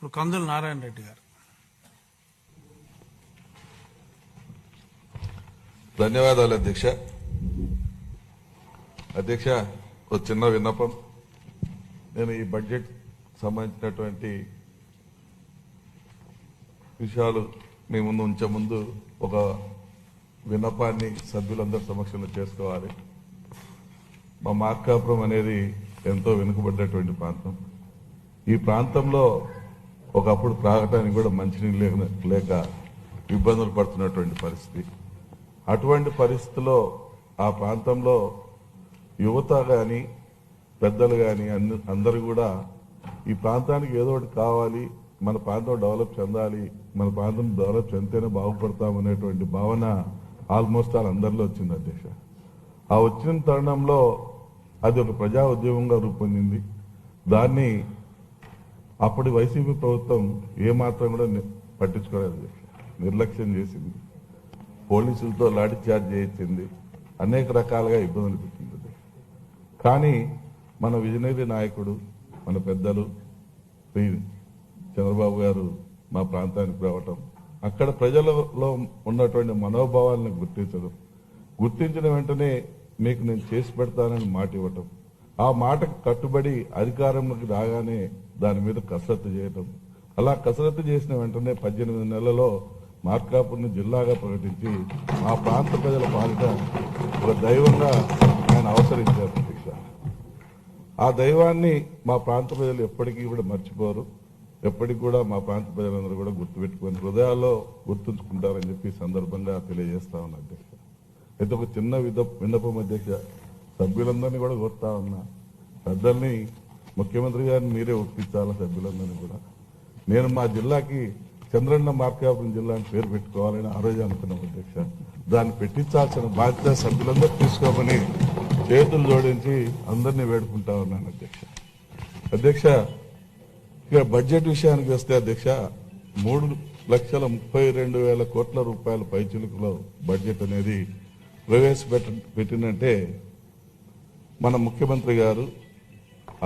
ఇప్పుడు కందుల నారాయణ రెడ్డి గారు. ధన్యవాదాలు అధ్యక్ష. అధ్యక్ష, ఒక చిన్న విన్నపం. నేను ఈ బడ్జెట్ సంబంధించినటువంటి విషయాలు మీ ముందు ఉంచే ముందు ఒక విన్నపాన్ని సభ్యులందరి సమక్షంలో చేసుకోవాలి. మా మార్కాపురం అనేది ఎంతో వెనుకబడ్డటువంటి ప్రాంతం. ఈ ప్రాంతంలో ఒకప్పుడు త్రాగటానికి కూడా మంచినీళ్ళు లేక ఇబ్బందులు పడుతున్నటువంటి పరిస్థితి. అటువంటి పరిస్థితిలో ఆ ప్రాంతంలో యువత కానీ పెద్దలు కానీ అందరూ కూడా ఈ ప్రాంతానికి ఏదో ఒకటి కావాలి, మన ప్రాంతం డెవలప్ చెందాలి, మన ప్రాంతం డెవలప్ చెందితేనే బాగుపడతామనేటువంటి భావన ఆల్మోస్ట్ అందరిలో వచ్చింది అధ్యక్ష. ఆ వచ్చిన తరుణంలో అది ఒక ప్రజా ఉద్యమంగా రూపొందింది. దాన్ని అప్పటి వైసీపీ ప్రభుత్వం ఏమాత్రం కూడా పట్టించుకోలేదు, నిర్లక్ష్యం చేసింది. పోలీసులతో లాఠీ చార్జ్ చేయించింది, అనేక రకాలుగా ఇబ్బందులు పెట్టింది. కానీ మన విజనరీ నాయకుడు, మన పెద్దలు శ్రీ చంద్రబాబు గారు మా ప్రాంతానికి రావటం, అక్కడ ప్రజలలో ఉన్నటువంటి మనోభావాలను గుర్తించిన వెంటనే మీకు నేను చేసి పెడతానని మాట ఇవ్వటం, ఆ మాటకు కట్టుబడి అధికారంలోకి రాగానే దాని మీద కసరత్తు చేయటం, అలా కసరత్తు చేసిన వెంటనే 18 నెలలలో మార్కాపుర్ని జిల్లాగా ప్రకటించి మా ప్రాంత ప్రజల పాలిట ఒక దైవంగా ఆయన అవతరించారు అధ్యక్ష. ఆ దైవాన్ని మా ప్రాంత ప్రజలు ఎప్పటికీ కూడా మర్చిపోరు. ఎప్పటికి కూడా మా ప్రాంత ప్రజలందరూ కూడా గుర్తుపెట్టుకుని హృదయాల్లో గుర్తుంచుకుంటారని చెప్పి సందర్భంగా తెలియజేస్తా ఉన్నా అధ్యక్ష. అయితే ఒక చిన్న విన్నపం అధ్యక్ష, సభ్యులందరినీ కూడా కోరుతా ఉన్నా, పెద్దల్ని ముఖ్యమంత్రి గారిని మీరే ఒప్పించాలా సభ్యులందరినీ కూడా. నేను మా జిల్లాకి చంద్రన్న మార్కాపురం జిల్లా అని పేరు పెట్టుకోవాలని ఆ రోజు అనుకున్నాం అధ్యక్ష. దాన్ని పెట్టించాల్సిన బాధ్యత సభ్యులందరూ తీసుకోమని చేతులు జోడించి అందరినీ వేడుకుంటా ఉన్నాను అధ్యక్ష. అధ్యక్ష, ఇక బడ్జెట్ విషయానికి వస్తే అధ్యక్ష, 3,32,000 కోట్ల రూపాయల పైచిలుకులో బడ్జెట్ అనేది ప్రవేశపెట్టినంటే మన ముఖ్యమంత్రి గారు,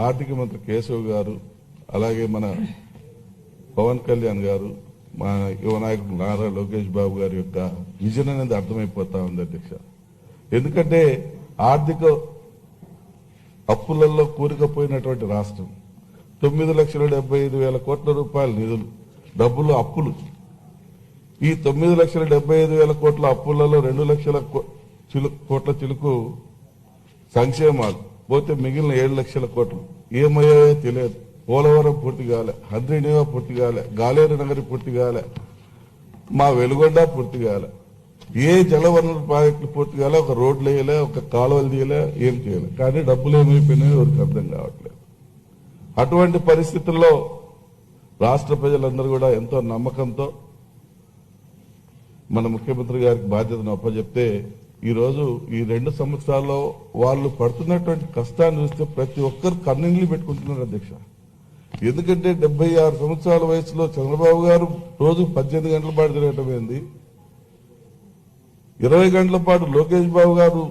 ఆర్థిక మంత్రి కేశవ్ గారు, అలాగే మన పవన్ కళ్యాణ్ గారు, మా యువ నాయకుడు నారా లోకేష్ బాబు గారి యొక్క విజన్ అనేది అర్థమైపోతా ఉంది అధ్యక్ష. ఎందుకంటే ఆర్థిక అప్పులలో కూరుకుపోయినటువంటి రాష్ట్రం, 9,75,000 కోట్ల రూపాయల నిధులు, డబ్బులు అప్పులు. ఈ 9,75,000 కోట్ల అప్పులలో 2 లక్షల కోట్ల చిలుకు సంక్షేమాలు పోతే మిగిలిన 7 లక్షల కోట్లు ఏమయ్యాయో తెలియదు. పోలవరం పూర్తి కాలే, హంద్రీనివా పూర్తి కాలే, గాలేరు నగరి పూర్తి కాలే, మా వెలుగొండ పూర్తి కాలే, ఏ జలవనరుల ప్రాజెక్టులు పూర్తి కాలే, ఒక రోడ్లు వేయలే, ఒక కాలువలు తీయలే, ఏం చేయలే. కానీ డబ్బులు ఏమైపోయినాయో ఎవరికి అర్థం కావట్లేదు. అటువంటి పరిస్థితుల్లో రాష్ట్ర ప్రజలందరూ కూడా ఎంతో నమ్మకంతో మన ముఖ్యమంత్రి గారికి బాధ్యతను అప్పచెప్తే ఈరోజు ఈ 2 సంవత్సరాల్లో వాళ్ళు పడుతున్నటువంటి కష్టాన్ని చూస్తే ప్రతి ఒక్కరు కన్నీళ్లు పెట్టుకుంటున్నారు అధ్యక్ష. ఎందుకంటే 76 సంవత్సరాల వయసులో చంద్రబాబు గారు రోజు 18 గంటల పాటు తిరగటం ఏంది, 20 గంటల పాటు లోకేష్ బాబు గారు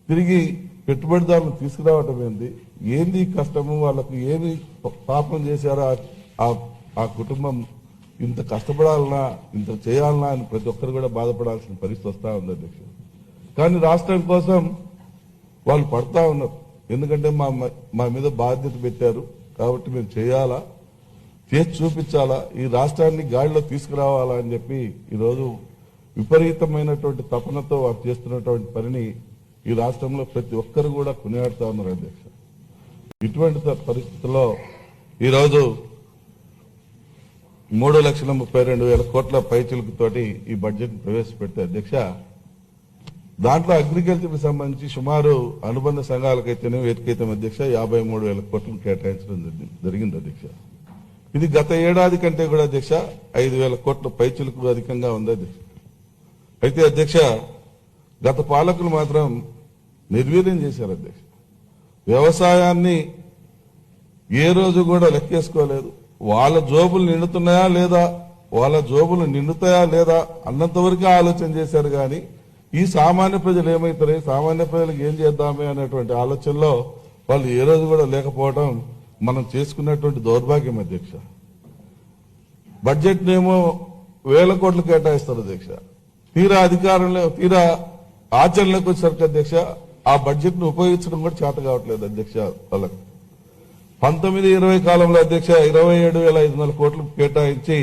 తిరిగి పెట్టుబడిదారులను తీసుకురావటం ఏంది కష్టము, వాళ్ళకు ఏమి పాపం చేశారో ఆ కుటుంబం ఇంత కష్టపడాలన్నా, ఇంత చేయాలన్నా అని ప్రతి ఒక్కరు కూడా బాధపడాల్సిన పరిస్థితి వస్తా ఉంది అధ్యక్ష. కానీ రాష్ట్రం కోసం వాళ్ళు పడతా ఉన్నారు. ఎందుకంటే మా మీద బాధ్యత పెట్టారు కాబట్టి మేము చేయాలా, చేసి చూపించాలా, ఈ రాష్ట్రాన్ని గాడిలో తీసుకురావాలా అని చెప్పి ఈరోజు విపరీతమైనటువంటి తపనతో వారు చేస్తున్నటువంటి పనిని ఈ రాష్ట్రంలో ప్రతి ఒక్కరు కూడా కొనియాడుతా ఉన్నారు అధ్యక్ష. ఇటువంటి పరిస్థితుల్లో ఈరోజు 3,32,000 కోట్ల పైచిలుకుతోటి ఈ బడ్జెట్ ప్రవేశపెడితే అధ్యక్ష, దాంట్లో అగ్రికల్చర్కి సంబంధించి సుమారు అనుబంధ సంఘాలకైతేనే వేదికైతే అధ్యక్ష 53,000 కోట్లను కేటాయించడం జరిగింది అధ్యక్ష. ఇది గత ఏడాది కంటే కూడా అధ్యక్ష 5,000 కోట్ల పైచిలుకు అధికంగా ఉంది అధ్యక్ష. అయితే అధ్యక్ష, గత పాలకులు మాత్రం నిర్వీర్యం చేశారు అధ్యక్ష. వ్యవసాయాన్ని ఏ రోజు కూడా లెక్కేసుకోలేదు. వాళ్ళ జోబులు నిండుతున్నాయా లేదా అన్నంత వరకు ఆలోచన చేశారు. కానీ ఈ సామాన్య ప్రజలు ఏమవుతారు, సామాన్య ప్రజలకు ఏం చేద్దామే అనేటువంటి ఆలోచనలో వాళ్ళు ఏ రోజు కూడా లేకపోవడం మనం చేసుకున్నటువంటి దౌర్భాగ్యం అధ్యక్ష. బడ్జెట్ ఏమో 1000 కోట్లు కేటాయిస్తారు అధ్యక్ష. తీరా ఆచరణలోకి వచ్చేసరికి అధ్యక్ష ఆ బడ్జెట్ ను ఉపయోగించడం కూడా చేత కావట్లేదు అధ్యక్ష. వాళ్ళకి 19-20 కాలంలో అధ్యక్ష 27,500 కోట్లు కేటాయించి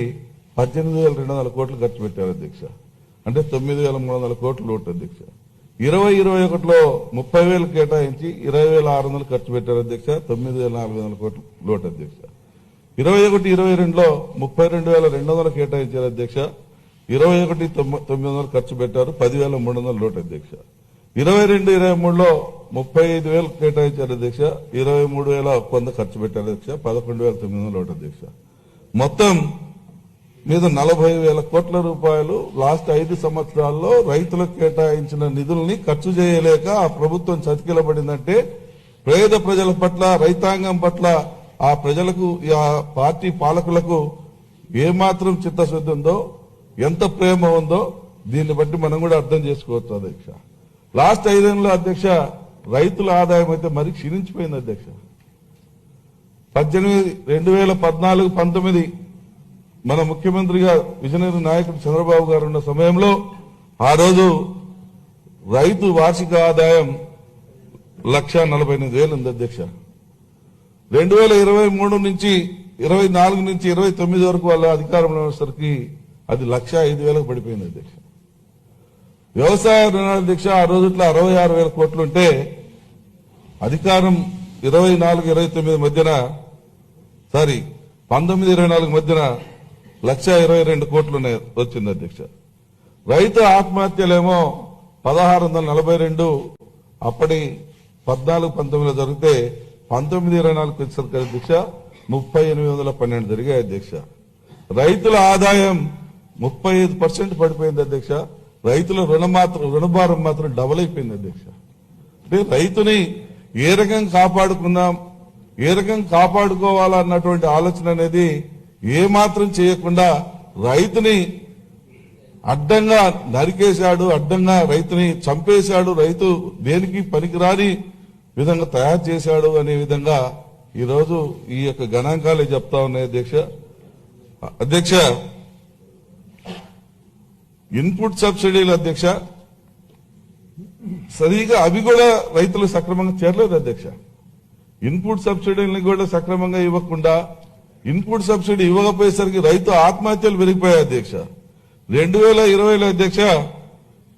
18,200 కోట్లు ఖర్చు పెట్టారు అధ్యక్ష. అంటే 9,300 కోట్లు లోటు అధ్యక్ష. 20-21లో 30,000 కేటాయించి 20,600 ఖర్చు పెట్టారు అధ్యక్ష. 9,400 కోట్లు లోటు అధ్యక్ష. 21-22లో 32,200 కేటాయించారు అధ్యక్ష. 21,900 ఖర్చు పెట్టారు. 10,300 లోటు అధ్యక్ష. 22-23లో 35,000 కేటాయించారు అధ్యక్ష. 23,100 ఖర్చు పెట్టారు అధ్యక్ష. 11,900 లోటు అధ్యక్ష. మొత్తం మీద 40,000 కోట్ల రూపాయలు లాస్ట్ 5 సంవత్సరాల్లో రైతులకు కేటాయించిన నిధుల్ని ఖర్చు చేయలేక ఆ ప్రభుత్వం చతికిలబడిందంటే పేద ప్రజల పట్ల, రైతాంగం పట్ల ఆ ప్రజలకు, ఆ పార్టీ పాలకులకు ఏమాత్రం చిత్తశుద్ధి ఉందో, ఎంత ప్రేమ ఉందో దీన్ని బట్టి మనం కూడా అర్థం చేసుకోవచ్చు అధ్యక్ష. లాస్ట్ 5 ఏళ్లలో అధ్యక్ష రైతుల ఆదాయం అయితే మరి క్షీణించిపోయింది అధ్యక్ష. 2014-19 మన ముఖ్యమంత్రిగా విజనరీ నాయకుడు చంద్రబాబు గారు ఉన్న సమయంలో ఆ రోజు రైతు వార్షిక ఆదాయం 1,48,000 ఉంది అధ్యక్ష. 2023 నుంచి 24 నుంచి 29 వరకు వాళ్ళ అధికారంలో వచ్చేసరికి అది 1,05,000 పడిపోయింది అధ్యక్ష. వ్యవసాయ రుణాల అధ్యక్ష ఆ రోజుట్లో 66,000 కోట్లు ఉంటే అధికారం 24-29 మధ్యన 19-24 మధ్యన 1,22,000 కోట్లు వచ్చింది అధ్యక్ష. రైతు ఆత్మహత్యలేమో 1,642 అప్పటి 14-19లో జరిగితే 19-24 వచ్చేసరికి అధ్యక్ష 3,812 జరిగాయి అధ్యక్ష. రైతుల ఆదాయం 35% పడిపోయింది అధ్యక్ష. రైతుల రుణభారం మాత్రం డబుల్ అయిపోయింది అధ్యక్ష. అంటే రైతుని ఏ రకం కాపాడుకుందాం, ఏ రకం కాపాడుకోవాలన్నటువంటి ఆలోచన అనేది ఏ మాత్రం చేయకుండా రైతుని అడ్డంగా నరికేశాడు, అడ్డంగా రైతుని చంపేశాడు, రైతు దేనికి పనికిరాని విధంగా తయారు చేశాడు అనే విధంగా ఈరోజు ఈ యొక్క గణాంకాలే చెప్తా ఉన్నాయి అధ్యక్ష. ఇన్పుట్ సబ్సిడీలు అధ్యక్ష సరిగా అవి కూడా రైతులు సక్రమంగా చేరలేదు అధ్యక్ష. ఇన్పుట్ సబ్సిడీలను కూడా సక్రమంగా ఇవ్వకుండా, ఇన్పుట్ సబ్సిడీ ఇవ్వకపోయేసరికి రైతు ఆత్మహత్యలు పెరిగిపోయాయి అధ్యక్ష. 2020లో అధ్యక్ష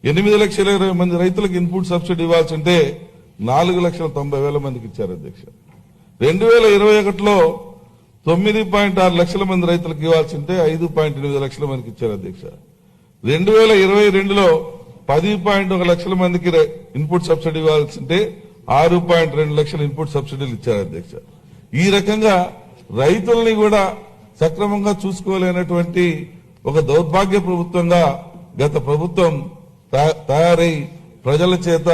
8,20,000 మంది రైతులకు ఇన్పుట్ సబ్సిడీ ఇవ్వాల్సి ఉంటే 4,90,000 మందికి ఇచ్చారు అధ్యక్ష. 2021లో 9.6 లక్షల మంది రైతులకు ఇవ్వాల్సి ఉంటే 5.8 లక్షల మందికి ఇచ్చారు అధ్యక్ష. 2022లో 10.1 లక్షల మందికి ఇన్పుట్ సబ్సిడీ ఇవ్వాల్సి ఉంటే 6.2 లక్షల ఇన్పుట్ సబ్సిడీలు ఇచ్చారు అధ్యక్ష. ఈ రకంగా రైతుల్ని కూడా సక్రమంగా చూసుకోలేనటువంటి ఒక దౌర్భాగ్య ప్రభుత్వంగా గత ప్రభుత్వం తయారై ప్రజల చేత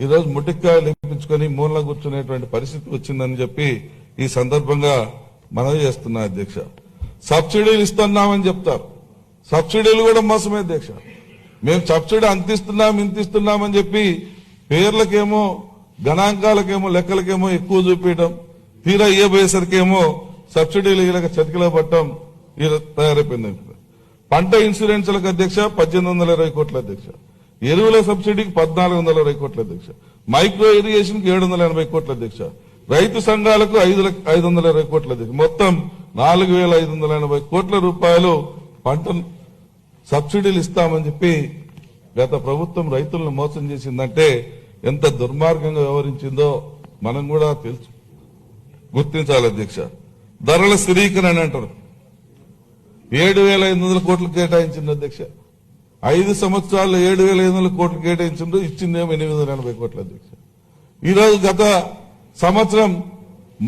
ఈరోజు ముటిక్కాయలు లేపించుకొని మూలన కూర్చునేటువంటి పరిస్థితి వచ్చిందని చెప్పి ఈ సందర్భంగా మనవి చేస్తున్నా అధ్యక్ష. సబ్సిడీలు ఇస్తున్నామని చెప్తారు, సబ్సిడీలు కూడా మోసమే అధ్యక్ష. మేము సబ్సిడీ అంతిస్తున్నాం ఇంతిస్తున్నామని చెప్పి పేర్లకేమో, గణాంకాలకేమో, లెక్కలకేమో ఎక్కువ చూపించడం, తీరా ఇయ్యబోయేసరికేమో సబ్సిడీలు ఇలాగ చతికిలో పట్టడం తయారైపోయింది. పంట ఇన్సూరెన్స్లకు అధ్యక్ష 1,820 కోట్ల అధ్యక్ష. ఎరువుల సబ్సిడీకి 1,420 కోట్ల అధ్యక్ష. మైక్రో ఇరిగేషన్ కి 780 కోట్ల అధ్యక్ష. రైతు సంఘాలకు 520 కోట్ల అధ్యక్ష. మొత్తం 4,580 కోట్ల రూపాయలు పంట సబ్సిడీలు ఇస్తామని చెప్పి గత ప్రభుత్వం రైతులను మోసం చేసిందంటే ఎంత దుర్మార్గంగా వ్యవహరించిందో మనం కూడా గుర్తించాలి అధ్యక్ష. ధరల స్థిరీకరణ అంటారు, 7,500 కోట్లు కేటాయించింది అధ్యక్ష. 5 సంవత్సరాల్లో 7,500 కోట్లు కేటాయించిండ్రు, ఇచ్చిందేమో 880 కోట్ల అధ్యక్ష. ఈరోజు గత సంవత్సరం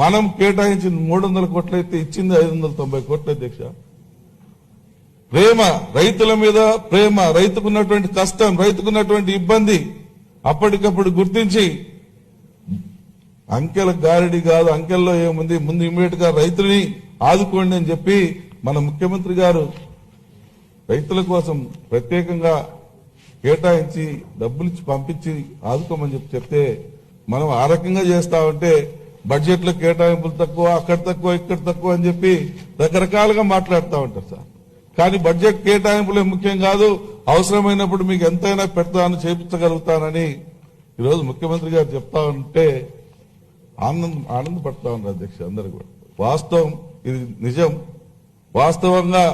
మనం కేటాయించింది 300 కోట్లు అయితే ఇచ్చింది 590 కోట్ల అధ్యక్ష. ప్రేమ, రైతుల మీద ప్రేమ, రైతుకున్నటువంటి కష్టం, రైతుకున్నటువంటి ఇబ్బంది అప్పటికప్పుడు గుర్తించి అంకెల గారడి కాదు, అంకెల్లో ఏముంది, ముందు ఇమ్మీడియట్ గా రైతుని ఆదుకోండి అని చెప్పి మన ముఖ్యమంత్రి గారు రైతుల కోసం ప్రత్యేకంగా కేటాయించి డబ్బులిచ్చి పంపించి ఆదుకోమని చెప్తే మనం ఆ రకంగా చేస్తా ఉంటే బడ్జెట్లో కేటాయింపులు తక్కువ, అక్కడ తక్కువ, ఇక్కడ తక్కువ అని చెప్పి రకరకాలుగా మాట్లాడుతూ ఉంటారు సార్. కానీ బడ్జెట్ కేటాయింపులే ముఖ్యం కాదు, అవసరమైనప్పుడు మీకు ఎంతైనా పెడతాను, చేపించగలుగుతానని ఈరోజు ముఖ్యమంత్రి గారు చెప్తా ఉంటే ఆనందపడతా ఉన్నారు అధ్యక్ష. అందరూ కూడా వాస్తవం, ఇది నిజం. వాస్తవంగా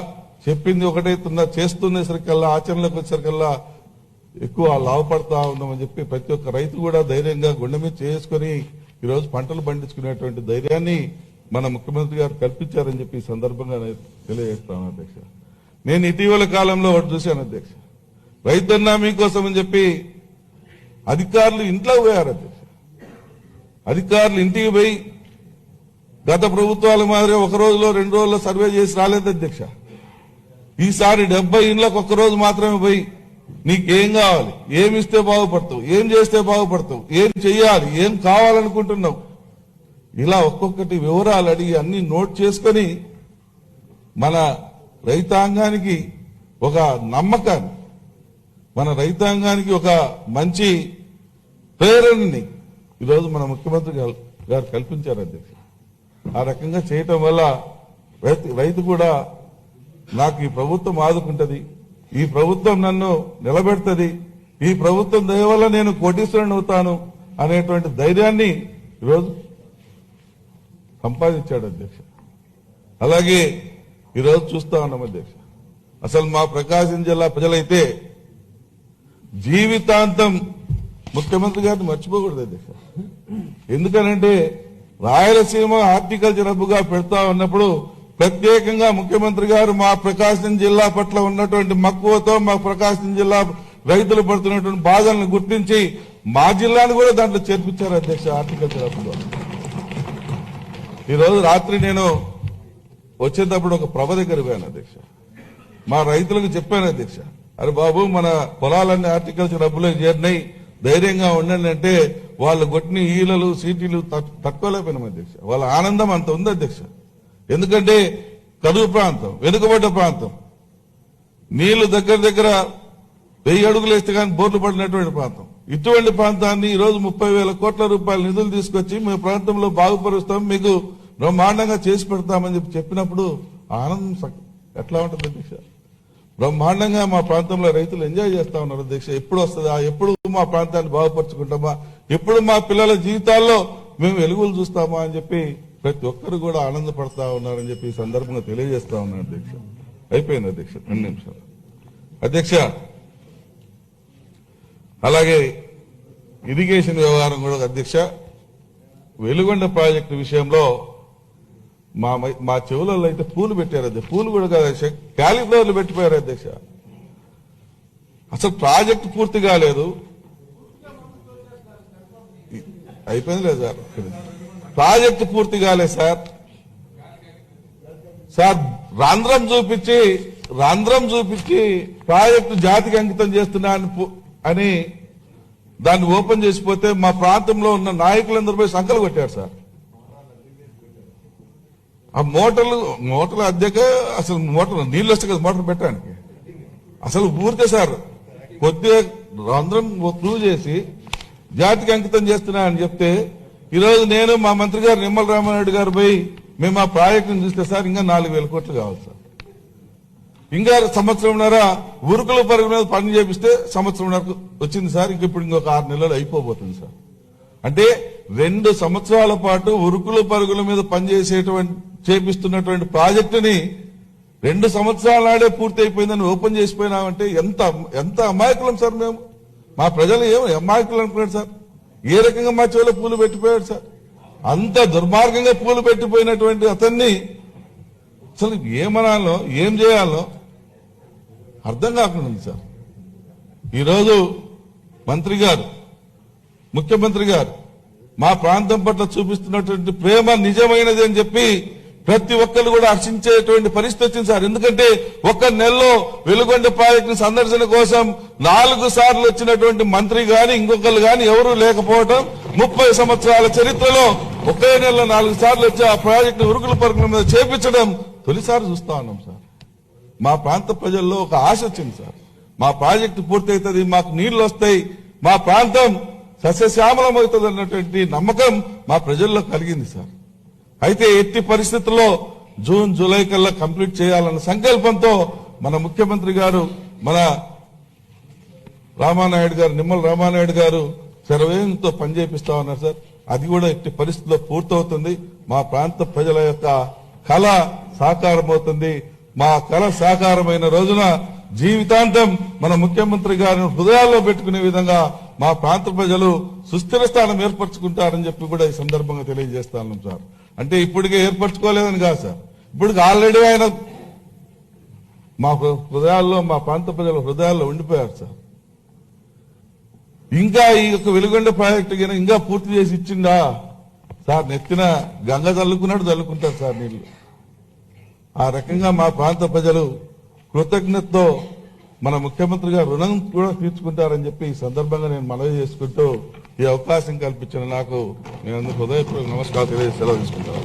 చెప్పింది ఒకటైతున్నా చేస్తున్నేసరికల్లా, ఆచరణలోకి వచ్చేసరికల్లా ఎక్కువ లాభపడతా ఉన్నామని చెప్పి ప్రతి ఒక్క రైతు కూడా ధైర్యంగా గుండె మీద చేసుకుని ఈరోజు పంటలు పండించుకునేటువంటి ధైర్యాన్ని మన ముఖ్యమంత్రి గారు కల్పించారని చెప్పి ఈ సందర్భంగా తెలియజేస్తాను అధ్యక్ష. నేను ఇటీవల కాలంలో ఒకటి చూశాను అధ్యక్ష. రైతన్నా మీకోసం అని చెప్పి అధికారులు ఇంట్లో పోయారు అధ్యక్ష. అధికారులు ఇంటికి పోయి గత ప్రభుత్వాల మాదిరి ఒక రోజులో 2 రోజుల్లో సర్వే చేసి రాలేదు అధ్యక్ష. ఈసారి 70 ఇండ్లకు ఒక్కరోజు మాత్రమే పోయి నీకేం కావాలి, ఏమిస్తే బాగుపడతావు, ఏం చేస్తే బాగుపడతావు, ఏం చెయ్యాలి, ఏం కావాలనుకుంటున్నావు, ఇలా ఒక్కొక్కటి వివరాలు అడిగి అన్ని నోట్ చేసుకుని మన రైతాంగానికి ఒక నమ్మకాన్ని, మన రైతాంగానికి ఒక మంచి ప్రేరణని ఈరోజు మన ముఖ్యమంత్రి గారు కల్పించారు అధ్యక్ష. ఆ రకంగా చేయటం వల్ల రైతు కూడా నాకు ఈ ప్రభుత్వం ఆదుకుంటది, ఈ ప్రభుత్వం నన్ను నిలబెడుతుంది, ఈ ప్రభుత్వం దయ వల్ల నేను కోటీశ్వరుని అవుతాను అనేటువంటి ధైర్యాన్ని ఈరోజు సంపాదించాడు అధ్యక్ష. అలాగే ఈరోజు చూస్తా ఉన్నాం అధ్యక్ష. అసలు మా ప్రకాశం జిల్లా ప్రజలైతే జీవితాంతం ముఖ్యమంత్రి గారిని మర్చిపోకూడదు అధ్యక్ష. ఎందుకనంటే రాయలసీమ హార్టికల్చర్ హబ్గా పెడతా ఉన్నప్పుడు ప్రత్యేకంగా ముఖ్యమంత్రి గారు మా ప్రకాశం జిల్లా పట్ల ఉన్నటువంటి మక్కువతో మా ప్రకాశం జిల్లా రైతులు పడుతున్నటువంటి బాధలను గుర్తించి మా జిల్లాను కూడా దాంట్లో చేర్పించారు అధ్యక్ష. హార్టికల్చర్ హబ్లో ఈరోజు రాత్రి నేను వచ్చేటప్పుడు ఒక ప్రభ దగ్గర పోయాను అధ్యక్ష. మా రైతులకు చెప్పాను అధ్యక్ష, అరే బాబు మన పొలాలన్నీ హార్టికల్చర్ హబ్లో చేరినాయి, ధైర్యంగా ఉండండి అంటే వాళ్ళు కొట్టిన ఈలలు సీటీలు తట్టుకోలేకపోయినాం అధ్యక్ష. వాళ్ళ ఆనందం అంత ఉంది అధ్యక్ష. ఎందుకంటే కరువు ప్రాంతం, వెనుకబడ్డ ప్రాంతం, నీళ్లు దగ్గర 1000 అడుగులు వేస్తే కానీ బోర్లు పడినటువంటి ప్రాంతం. ఇటువంటి ప్రాంతాన్ని ఈరోజు 30,000 కోట్ల రూపాయల నిధులు తీసుకొచ్చి మీ ప్రాంతంలో బాగుపరుస్తాం, మీకు బ్రహ్మాండంగా చేసి పెడతామని చెప్పినప్పుడు ఆనందం ఎట్లా ఉంటుంది అధ్యక్ష? బ్రహ్మాండంగా మా ప్రాంతంలో రైతులు ఎంజాయ్ చేస్తా ఉన్నారు అధ్యక్ష. ఎప్పుడు వస్తుందా, ఎప్పుడు మా ప్రాంతాన్ని బాగుపరుచుకుంటామా, ఎప్పుడు మా పిల్లల జీవితాల్లో మేము వెలుగులు చూస్తామా అని చెప్పి ప్రతి ఒక్కరు కూడా ఆనందపడతా ఉన్నారని చెప్పి ఈ సందర్భంగా తెలియజేస్తా ఉన్నాను అధ్యక్ష. అయిపోయింది అధ్యక్ష, 2 నిమిషాలు అధ్యక్ష. అలాగే ఇరిగేషన్ వ్యవహారం కూడా అధ్యక్ష, వెలుగొండ ప్రాజెక్టు విషయంలో మా చెవులలో అయితే పూలు పెట్టారు అధ్యక్ష. పూలు కూడా కాదు అధ్యక్ష, క్యాలీఫ్లవర్లు పెట్టిపోయారు అధ్యక్ష. అసలు ప్రాజెక్టు పూర్తి కాలేదు, అయిపోయింది లేదు సార్, ప్రాజెక్టు పూర్తి కాలేదు సార్. రంధ్రం చూపించి ప్రాజెక్టు జాతికి అంకితం చేస్తున్నా అని దాన్ని ఓపెన్ చేసిపోతే మా ప్రాంతంలో ఉన్న నాయకులందరూ పోయి సంకలు కొట్టారు సార్. ఆ మోటార్లు అద్దెక అసలు మోటార్ నీళ్ళు వస్తాయి కదా మోటార్ పెట్టడానికి, అసలు ఊరికే సార్ కొద్దిగా రంధ్రం ప్రూవ్ చేసి జాతికి అంకితం చేస్తున్నా అని చెప్తే ఈరోజు నేను మా మంత్రి గారు నిమ్మల రామారెడ్డి గారు పోయి మేము ఆ ప్రాజెక్టును చూస్తే సార్ ఇంకా 4,000 కోట్లు కావాలి సార్. ఇంకా 1.5 సంవత్సరం ఉరుకుల పరుగు మీద పని చేపిస్తే 1.5 సంవత్సరం వచ్చింది సార్. ఇప్పుడు ఇంకొక 6 నెలలు అయిపోబోతుంది సార్. అంటే 2 సంవత్సరాల పాటు ఉరుకుల పరుగుల మీద చేపిస్తున్నటువంటి ప్రాజెక్టుని 2 సంవత్సరాల నాడే పూర్తి అయిపోయిందని ఓపెన్ చేసిపోయినామంటే ఎంత అమాయకులం సార్ మేము. మా ప్రజలు ఏం అమాయకులు అనుకున్నాడు సార్. ఏ రకంగా మా చెవులో పూలు పెట్టిపోయాడు సార్. అంత దుర్మార్గంగా పూలు పెట్టిపోయినటువంటి అతన్ని అసలు ఏమనాలో ఏం చేయాలో అర్థం కాకుండా ఉంది సార్. ఈరోజు మంత్రి గారు, ముఖ్యమంత్రి గారు మా ప్రాంతం పట్ల చూపిస్తున్నటువంటి ప్రేమ నిజమైనది అని చెప్పి ప్రతి ఒక్కరు కూడా హర్షించేటువంటి పరిస్థితి వచ్చింది సార్. ఎందుకంటే 1 నెలలో వెలుగొండ ప్రాజెక్టు సందర్శన కోసం 4 సార్లు వచ్చినటువంటి మంత్రి గాని ఇంకొకరు గాని ఎవరూ లేకపోవడం, 30 సంవత్సరాల చరిత్రలో ఒకే నెలలో 4 సార్లు వచ్చి ఆ ప్రాజెక్టు ఉరుకుల పరుగుల మీద చేపించడం తొలిసారి చూస్తా ఉన్నాం సార్. మా ప్రాంత ప్రజల్లో ఒక ఆశ వచ్చింది సార్. మా ప్రాజెక్టు పూర్తవుతుంది, మాకు నీళ్లు వస్తాయి, మా ప్రాంతం సస్యశ్యామలమవుతుంది అన్నటువంటి నమ్మకం మా ప్రజల్లో కలిగింది సార్. అయితే ఎట్టి పరిస్థితుల్లో జూన్ జూలై కల్లా కంప్లీట్ చేయాలన్న సంకల్పంతో మన ముఖ్యమంత్రి గారు, మన రామానాయుడు గారు, నిమ్మల రామానాయుడు గారు శరవేగంతో పనిచేపిస్తా ఉన్నారు సార్. అది కూడా ఎట్టి పరిస్థితుల్లో పూర్తవుతుంది. మా ప్రాంత ప్రజల యొక్క కళ సాకారమవుతుంది. మా కళ సాకారమైన రోజున జీవితాంతం మన ముఖ్యమంత్రి గారిని హృదయాల్లో పెట్టుకునే విధంగా మా ప్రాంత ప్రజలు సుస్థిర స్థానం ఏర్పరచుకుంటారని చెప్పి కూడా ఈ సందర్భంగా తెలియజేస్తాను సార్. అంటే ఇప్పటికే ఏర్పరచుకోలేదని కాదు సార్, ఇప్పుడు ఆల్రెడీ ఆయన మా హృదయాల్లో, మా ప్రాంత ప్రజల హృదయాల్లో ఉండిపోయారు సార్. ఇంకా ఈ యొక్క వెలుగొండ ప్రాజెక్టు కింద ఇంకా పూర్తి చేసి ఇచ్చిందా సార్? నెత్తిన గంగ చల్లుకున్నట్టు చల్లుకుంటారు సార్ నీళ్లు. ఆ రకంగా మా ప్రాంత ప్రజలు కృతజ్ఞతతో మన ముఖ్యమంత్రి గారు రుణం కూడా తీర్చుకుంటారని చెప్పి ఈ సందర్భంగా నేను మనవి చేసుకుంటూ ఈ అవకాశం కల్పించిన నాకు నేను హృదయపూర్వక నమస్కారం తెలియజేసి సెలవు తీసుకుంటాను.